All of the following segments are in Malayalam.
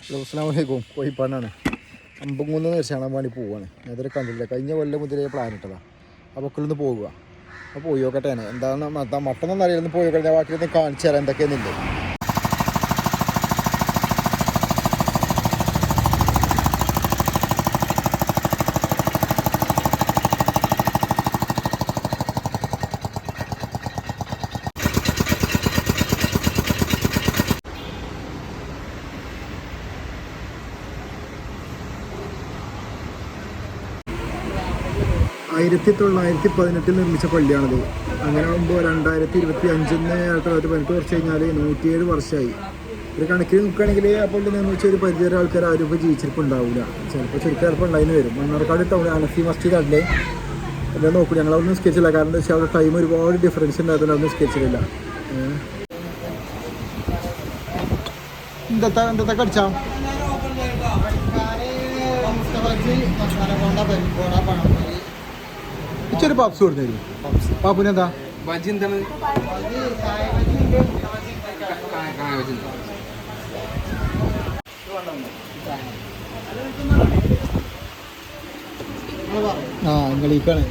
അസ്സലാമലൈക്കും. കോഴിപ്പാടാണ്. അമ്പുകുന്ന് വെച്ചാണ് വേണ്ടി പോവുകയാണ്. ഞാനതൊരു കണ്ടില്ല. കഴിഞ്ഞ കൊല്ലം മുതലേ പ്ലാൻ ഇട്ടതാണ്. അപ്പോൾ ഒക്കിലൊന്ന് പോകുക. അപ്പോൾ പോയി നോക്കട്ടെ. എന്താണ് മട്ടൊന്നും അറിയില്ലെന്ന് പോയി നോക്കട്ടെ. ബാക്കിയൊന്ന് കാണിച്ചു തരാം എന്തൊക്കെയാണെന്നില്ലേ. ആയിരത്തി 1918 നിർമ്മിച്ച പള്ളിയാണത്. അങ്ങനെ ആകുമ്പോൾ 2025 പതിനെട്ട് വർഷം കഴിഞ്ഞാൽ 107 വർഷമായി. ഒരു കണക്കിന് നോക്കുകയാണെങ്കിൽ ആ പള്ളി നിർമ്മിച്ച ഒരു പരിചയ ആൾക്കാർ ആരും ഇപ്പോൾ ജീവിച്ചിരിപ്പുണ്ടാവില്ല. ചിലപ്പോൾ ഉണ്ടായിരുന്നു വരും. മണ്ണാർക്കാട് ടൗൺ അനഫി മസ്ജിദ് അല്ലേ എല്ലാം നോക്കും. ഞങ്ങളവിടെ നിസ്കരിച്ചില്ല. കാരണം എന്താ വെച്ചാൽ അവിടെ ടൈം ഒരുപാട് ഡിഫറൻസ് ഉണ്ടായതുകൊണ്ട് അവിടെ നിസ്കരിച്ചില്ല. എന്താ കടിച്ചാ ഇച്ചൊരു പപ്സ് കൊടുത്തു. പാപ്പുനെന്താ ബജി എന്താണ്? നിങ്ങളീക്കാണ്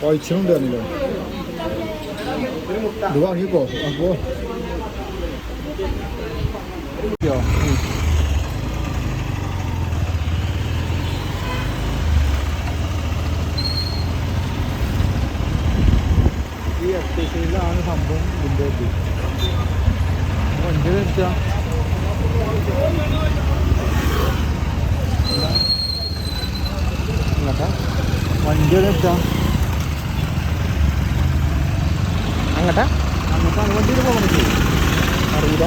കഴിച്ചുണ്ട് പറഞ്ഞല്ലോ. ഇത് വാങ്ങിക്കോ. അപ്പോ ഈ എക്സസൈസിലാണ് സംഭവം. ഇതിൻ്റെ വണ്ടി നിർത്തുക. വണ്ടി നിർത്തുക. അങ്ങോട്ടാണ് വണ്ടിയിൽ പോകാൻ പറ്റില്ല. അറിയില്ല.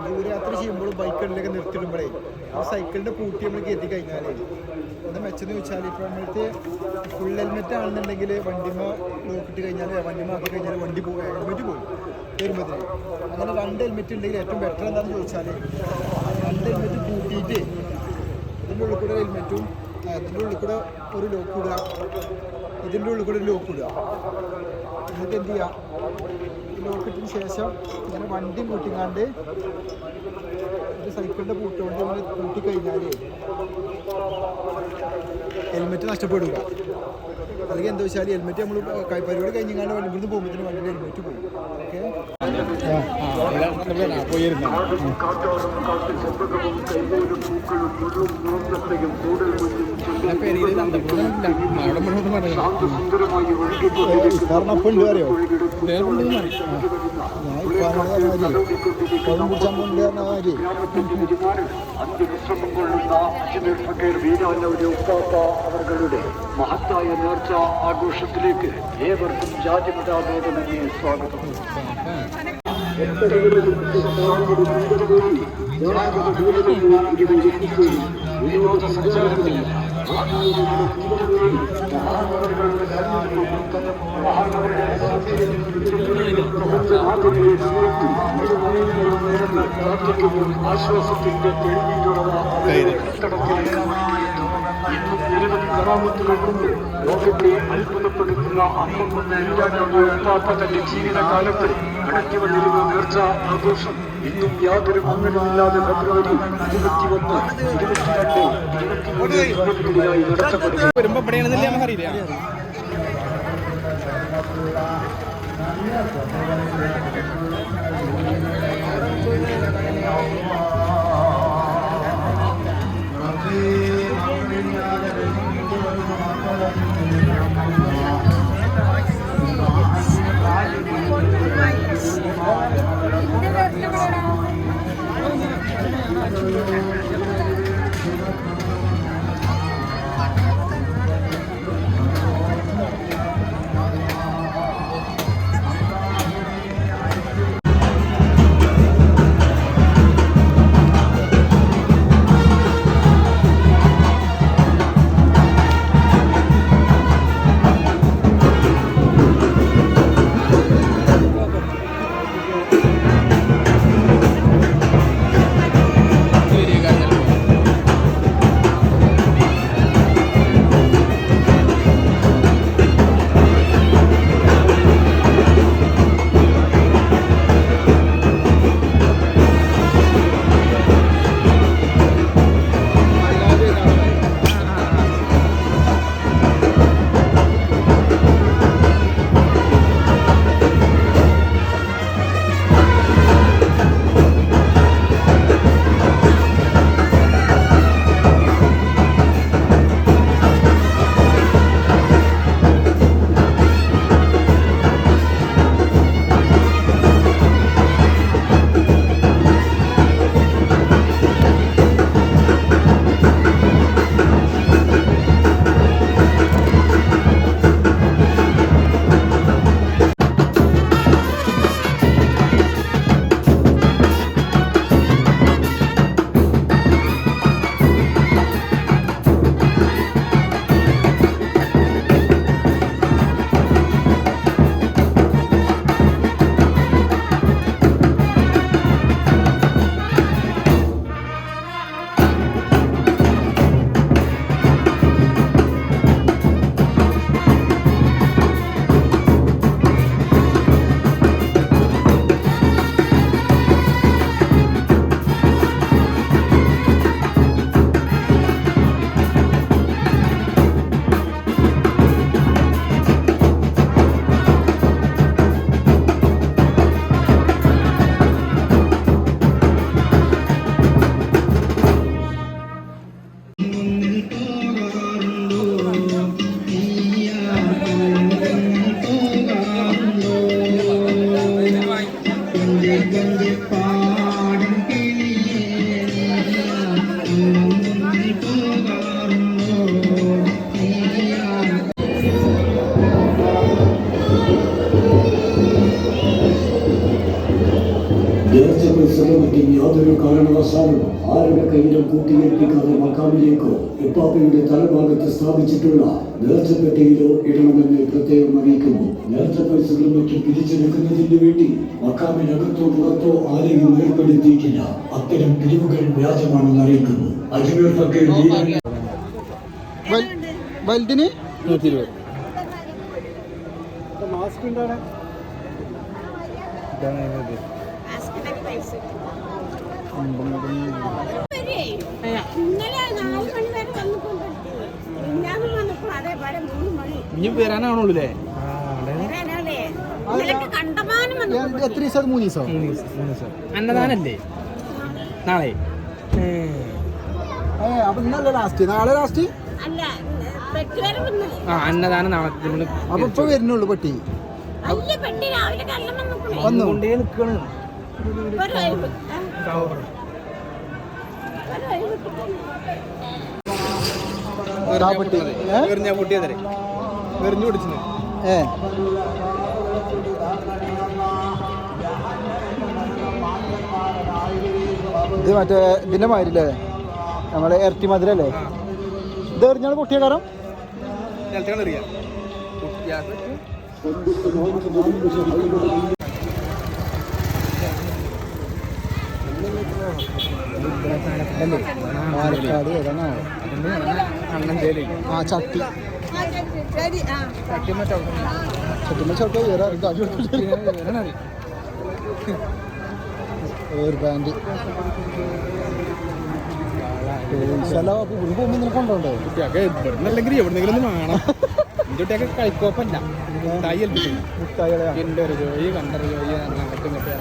ദൂരയാത്ര ചെയ്യുമ്പോൾ ബൈക്കുകളിലൊക്കെ നിർത്തിയിടുമ്പോഴേ ആ സൈക്കിളിൻ്റെ പൂട്ടി നമ്മൾ കയറ്റി കഴിഞ്ഞാൽ എന്താ മെച്ചെന്ന് ചോദിച്ചാൽ ഇപ്പോൾ നമ്മൾക്ക് ഫുൾ ഹെൽമെറ്റ് ആണെന്നുണ്ടെങ്കിൽ വണ്ടിമ നോക്കിയിട്ട് കഴിഞ്ഞാൽ വണ്ടിമ ആക്കി കഴിഞ്ഞാൽ വണ്ടി പോകും, ഹെൽമെറ്റ് പോകും വരുമ്പോഴത്തേന്. അങ്ങനെ 2 ഹെൽമെറ്റ് ഉണ്ടെങ്കിൽ ഏറ്റവും ബെറ്റർ എന്താണെന്ന് ചോദിച്ചാൽ 2 ഹെൽമെറ്റ് കൂട്ടിയിട്ട് ഇതിൻ്റെ ഉള്ളിൽ കൂടെ ഹെൽമെറ്റും ഇതിൻ്റെ ഉള്ളിൽ കൂടെ ഒരു ലോക്ക് ഇടുക, ഇതിൻ്റെ ഉള്ളിൽ കൂടെ ഒരു ലോക്ക് ഇടുക. എന്നിട്ട് എന്ത് ചെയ്യുക, ലോക്കിട്ടതിന് ശേഷം ഇങ്ങനെ വണ്ടി കൂട്ടിക്കാണ്ട് ഒരു സൈക്കിളിൻ്റെ പൂട്ടുകൊണ്ട് ഇങ്ങനെ കൂട്ടിക്കഴിഞ്ഞാൽ ഹെൽമെറ്റ് നഷ്ടപ്പെടുക. അല്ലെങ്കിൽ എന്താ വെച്ചാൽ ഹെൽമെറ്റ് നമ്മൾ പരിപാടി കഴിഞ്ഞാൽ ഇവിടുന്ന് പോകുമ്പോഴത്തേന് വണ്ടിയുടെ ഹെൽമെറ്റ് പോകും. കാരണം അപ്പം ഉണ്ട് അറിയോ അവരുടെ മഹത്തായ നേർച്ച ആഘോഷത്തിലേക്ക് ഏവർക്കും ജാതിമതാഭേദമന്യേ സ്വാഗതം. വിനോദസഞ്ചാരത്തിന് ആശ്വാസത്തിന്റെ ഇന്നും നിരവധി കറാമത്തുകളുണ്ട്. ലോകത്തെ അത്ഭുതപ്പെടുത്തുന്ന തന്റെ ജീവിതകാലത്ത് നടത്തി വന്നിരുന്ന നേർച്ച ആഘോഷം ഇന്നും യാതൊരു മങ്ങലുമില്ലാതെ ഫെബ്രുവരി 21, 22, 23 നടത്തപ്പെടുന്നു. വരുമ്പോ എവിടെയാണെന്നില്ല നമുക്കറിയില്ല. അവസാനം ആരുടെ കയ്യിലും കൂട്ടിയേൽപ്പിക്കാതെ മക്കാമിലേക്കോ ഉപ്പാപ്പയുടെ തലഭാഗത്ത് സ്ഥാപിച്ചിട്ടുള്ള നേർച്ചപ്പെട്ടിയിലോ ഇടണമെന്ന് പ്രത്യേകം അറിയിക്കുന്നു. നേർച്ച പൈസകളും മറ്റും പിരിച്ചെടുക്കുന്നതിന് വേണ്ടി മക്കാമിനകത്തോ പുറത്തോ ആരെയും ഏർപ്പെടുത്തിയിട്ടില്ല. അത്തരം പിരിവുകൾ വ്യാജമാണെന്ന് അറിയിക്കുന്നു. അജ്മീർ ഫക്കീർ വലുതിന് 120. മാസ്ക് എന്താണ് ഇനി വരാനാണുള്ളൂ. എത്ര ദിവസം? 3 ദിവസം. അന്നദാനല്ലേ നാളെ? അപ്പൊ ഇന്നല്ലേ ലാസ്റ്റ്? നാളെ ലാസ്റ്റ്? അന്നദാനം നാളെ. അപ്പൊ ഇപ്പൊ വരുന്നുള്ളൂ പെട്ടി വന്നുകൊണ്ടേ നിൽക്കണ്. പൊട്ടിയതരെ വെറിഞ്ഞു പിടിച്ചു. ഇത് മറ്റേ ഇതിന്റെ മാതിരില്ലേ, നമ്മളെ ഇറച്ചി മധുരല്ലേ? ഇത് എറിഞ്ഞാൽ പൊട്ടിയ കാരണം പാലക്കാട് ഏതാണോ? ആ ചട്ടി ചട്ടിമ ഒരു ബാൻഡ് പോകുമ്പോ ഇങ്ങനെ കൊണ്ടോണ്ടേ? കുട്ടിയൊക്കെ ഇവിടുന്നല്ലെങ്കിൽ എവിടുന്നെങ്കിലും ഒന്ന് വേണം. എന്റെ കുട്ടിയൊക്കെ കളിക്കോപ്പല്ല, മുട്ടായി ഏൽപ്പിക്കുന്നു. മുട്ടായികളെ എന്റെ ഒരു ജോയി കണ്ടൊരു ജോയി അങ്ങോട്ടും ഇങ്ങോട്ടും.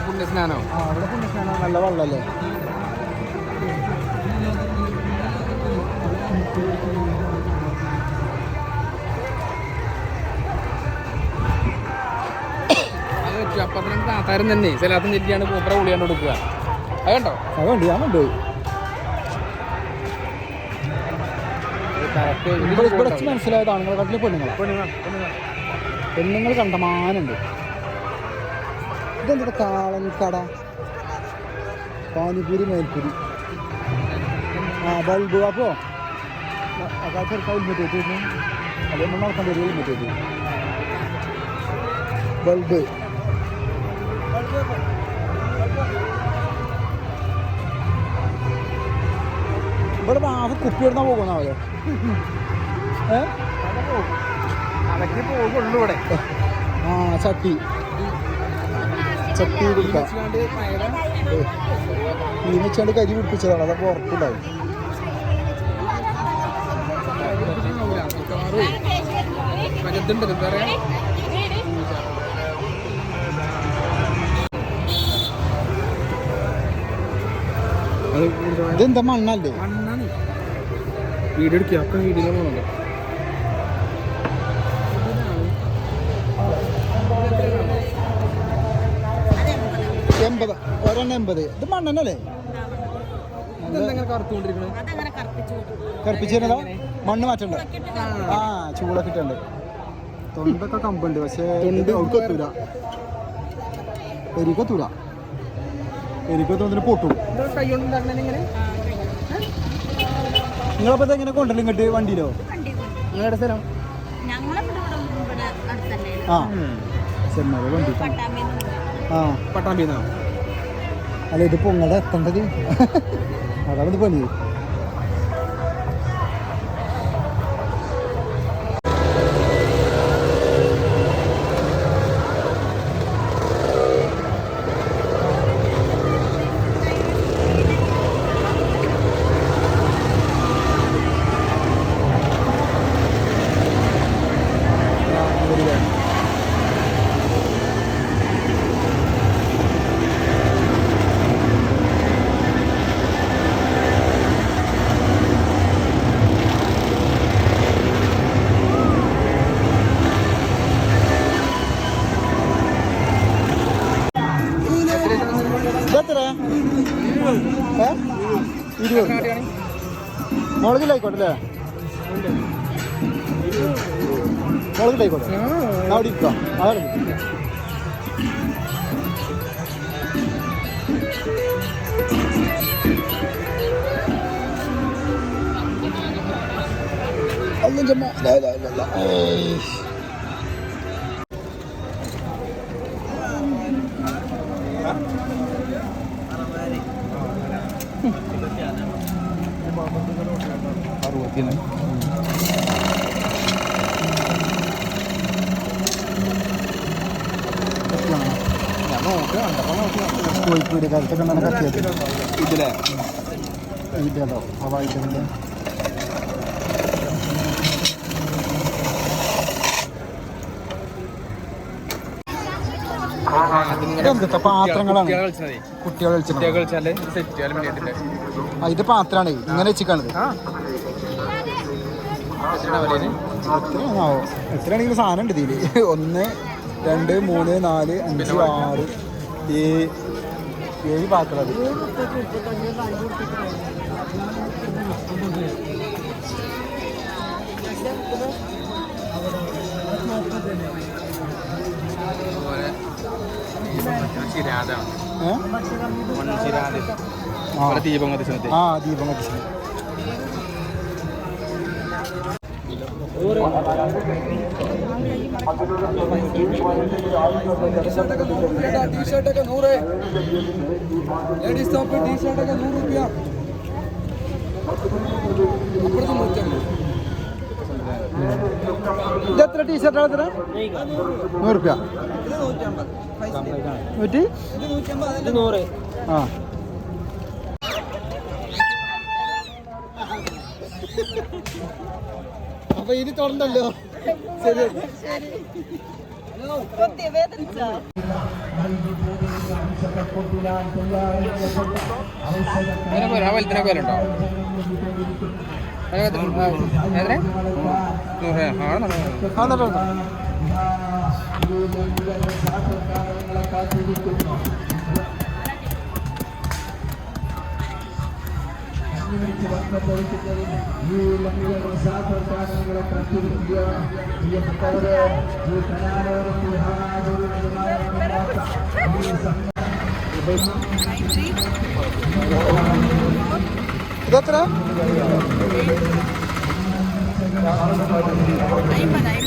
പുണ്യസ്നാനോ? അവിടെ പുണ്യസ്നാനോ? നല്ല വെള്ളല്ലേ? അപ്പത്തിന് താത്താരം തന്നെ സ്ഥലത്തും ചെല്ലിയാണ് പൂപ്പറ പുളിയാണ്ട് കൊടുക്കുക. അതുണ്ടോ? അതുകൊണ്ട് ഞാൻ കൊണ്ടുപോയി. മനസ്സിലായത് ആണുങ്ങളെ കാട്ടില് പെണ്ണുങ്ങൾ കണ്ടമാനുണ്ട്. ഇതെന്താ കാളൻ കട, പാനിപൂരി, മേൽപ്പൂരി, ബൾബ്. അപ്പോ ഹെൽമെറ്റ് വെച്ചിരുന്നു, അതൊന്നും നടക്കാൻ വരും. ഹെൽമെറ്റ് വെച്ചു ബൾബ്. ഇവിടെ മാവ് കുപ്പി എടുത്താൽ പോകുന്നാവല്ലോ. അതൊക്കെ പോകുള്ളൂ ഇവിടെ. ആ ചട്ടി കൊടുക്കാം. മീൻ വെച്ചാണ്ട് കരി പിടിപ്പിച്ചതാണ്, അതപ്പോൾ ഉറപ്പുണ്ടാവും. ഇതെന്താ മണ്ണല്ലേ? വീഡിയോ എടുക്കുക, ഒക്കെ വീഡിയോ പോകുന്നുണ്ട്. ഒരെണ്ണം 80. ഇത് മണ്ണല്ലേ? കറുപ്പിച്ചതാ? മണ്ണ് മാറ്റണ്ട. ആ ചൂടൊക്കെ ഇട്ടുണ്ട്. തൊണ്ടൊക്കെ കമ്പുണ്ട്, പക്ഷേ എത്തൂല. എനിക്കൊന്നിന് പൊട്ടും. നിങ്ങളപ്പോ എങ്ങനെ കൊണ്ടല്ലോ ഇങ്ങോട്ട് വണ്ടിയിലോ? നിങ്ങളുടെ സ്ഥലം? ആ ശരി, വണ്ടി. ആ പട്ടാമ്പിന്നോ? അല്ല, ഇതിപ്പോ നിങ്ങളുടെ എത്തേണ്ടത് അതാണ് ഇത് പണി. ഇതെത്ര? 20 മുളകിലായിക്കോട്ടെ അല്ലേ? മുളകിട്ടായിക്കോട്ടെ അവിടെ ഇരിക്കാം അവിടെ Allah jemaah la ilaha illallah. Kozhikode കാലത്തൊക്കെ നല്ല കത്തിയത് ഇതിലെ ഇതിലോ ആ വായിച്ചതിൻ്റെ ഇതെന്താ പാത്രങ്ങളാണ് കുട്ടികൾ കളിച്ചാല് സെറ്റ് അലുമിനിയത്തിന്റെ ഇത് പാത്രമാണ് ഇങ്ങനെ വെച്ചിക്കാണത് എത്രയാണോ എത്രയാണെങ്കിലും സാധനം ഉണ്ട് ഇതില് 1 2 3 4 5 6 7 പാത്രം അത് ദീപം കത്തിച്ചത് ആ ദീപം കത്തിച്ചത് ടീഷർട്ടൊക്കെ 100 ലേഡീസ് ടോപ്പ് ടീഷർട്ടൊക്കെ 100 രൂപ ഇതെത്ര ടീഷർട്ടാണ് എത്ര 100 രൂപ 100 ആ അപ്പൊ ഇനി തുറന്നല്ലോ ശരി വലുത്തിനൊക്കെ വില ഉണ്ടോ ഇതെത്ര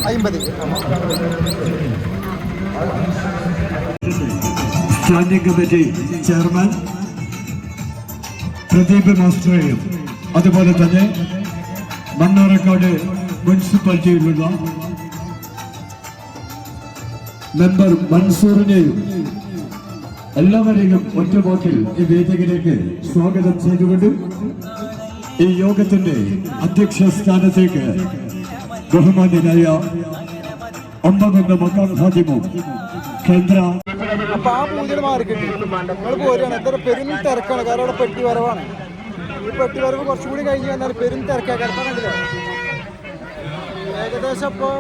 50 സ്റ്റാൻഡിംഗ് കമ്മിറ്റി ചെയർമാൻ പ്രദീപ് മാസ്റ്ററേയും അതുപോലെ തന്നെ മണ്ണാർക്കാട് മുനിസിപ്പാലിറ്റിയിലുള്ള മെമ്പർ മൻസൂറിനെയും എല്ലാവരെയും ഒറ്റവാക്കിൽ ഈ വേദിയിലേക്ക് സ്വാഗതം ചെയ്തുകൊണ്ട് ഈ യോഗത്തിന്റെ അധ്യക്ഷ സ്ഥാനത്തേക്ക് ബഹുമാന്യനായ അമ്പകുന്ന മക്കാർ ഹാജിമും കേന്ദ്ര അപ്പൊ ആ പൂജയുടെ മാർക്കറ്റ് നിങ്ങൾ പോരുകയാണ് എത്ര പെരും തിരക്കാണ് കാരണം അവിടെ പെട്ടി വരവാണ് ഈ പെട്ടി വരവ് കുറച്ചുകൂടി കഴിഞ്ഞ് വന്നാൽ പെരും തിരക്കാണ് കണ്ടില്ല ഏകദേശം ഇപ്പോൾ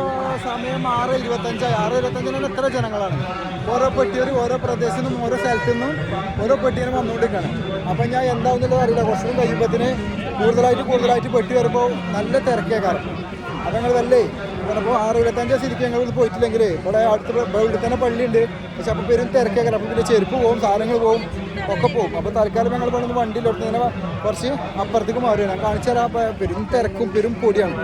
സമയം 6:25 6:25 എത്ര ജനങ്ങളാണ് ഓരോ പെട്ടിയവർ ഓരോ പ്രദേശത്തു നിന്നും ഓരോ സ്ഥലത്തു നിന്നും ഓരോ പെട്ടിയും വന്നുകൊണ്ടിരിക്കുകയാണ് അപ്പം ഞാൻ എന്താണെന്നുള്ളത് അറിയില്ല കുറച്ചുകൂടി കഴിയുമ്പോഴത്തേന് കൂടുതലായിട്ട് പെട്ടി വരുമ്പോൾ നല്ല തിരക്കേക്കാരം അപ്പം ഞങ്ങൾ വല്ലേ അപ്പോൾ 6:25 ശരിക്കും ഞങ്ങൾ പോയിട്ടില്ലെങ്കിൽ ഇവിടെ അടുത്ത് ഇവിടെ തന്നെ പള്ളിയുണ്ട് പക്ഷെ അപ്പോൾ പെരും തിരക്കേക്കാരം അപ്പം പിന്നെ ചെരുപ്പ് പോകും സാധനങ്ങൾ പോകും ഒക്കെ പോകും അപ്പോൾ തൽക്കാലം ഞങ്ങൾ വേണമെന്ന് വണ്ടിയിലോട്ട് കുറച്ച് അപ്പുറത്തേക്ക് മാറുകയാണ് ഞാൻ കാണിച്ചാൽ ആ പെരും തിരക്കും പെരും പൊടിയാണ്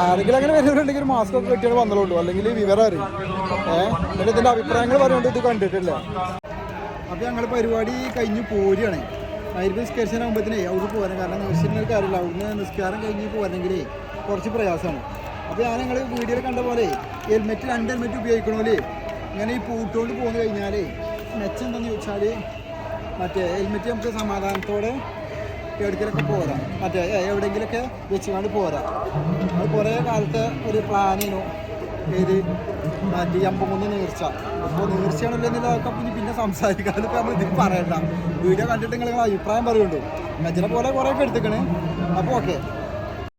ആരെങ്കിലും അങ്ങനെ വരുന്നുണ്ടെങ്കിൽ ഒരു മാസ്ക് ഒക്കെ കെട്ടിയാണ് വന്നോളൂ അല്ലെങ്കിൽ വിവരം അറിയും എന്നിട്ട് ഇതിൻ്റെ അഭിപ്രായങ്ങൾ പറയുന്നുണ്ട് ഇത് കണ്ടിട്ടില്ല അപ്പോൾ ഞങ്ങൾ പരിപാടി കഴിഞ്ഞ് പോരുകയാണ് അതിൽ നിസ്കരിച്ചാകുമ്പോഴത്തേനേ അവിടെ പോരാൻ കാരണം നിസ്കരിക്കുന്ന കാര്യമില്ല അവിടുന്ന് നിസ്കാരം കഴിഞ്ഞ് പോരണമെങ്കിലേ കുറച്ച് പ്രയാസമാണ് അപ്പോൾ ഞാൻ ഞങ്ങൾ വീഡിയോയിൽ കണ്ട പോലെ ഹെൽമെറ്റ് 2 ഹെൽമെറ്റ് ഉപയോഗിക്കണമല്ലേ ഇങ്ങനെ ഈ പൂട്ടുകൊണ്ട് പോന്നു കഴിഞ്ഞാൽ മെച്ചം എന്താണെന്ന് ചോദിച്ചാൽ മറ്റേ ഹെൽമെറ്റ് നമുക്ക് സമാധാനത്തോടെ എവിടേക്കിലൊക്കെ പോരാ മറ്റേ എവിടെയെങ്കിലൊക്കെ വെച്ചുകൊണ്ട് പോരാ അത് കുറേ കാലത്തെ ഒരു പ്ലാനിനു ഏത് മറ്റേ അമ്പമൂന്ന് നീർച്ച അപ്പോൾ നീർച്ചയാണല്ലോ എന്നുള്ളതൊക്കെ പിന്നെ സംസാരിക്കാതെ ഇപ്പോൾ നമ്മൾ ഇതിൽ പറയണ്ട വീഡിയോ കണ്ടിട്ട് നിങ്ങൾ അഭിപ്രായം പറയുന്നുണ്ട് മെച്ചിനെ പോലെ കുറേയൊക്കെ എടുത്തേക്കണ് അപ്പോൾ ഓക്കെ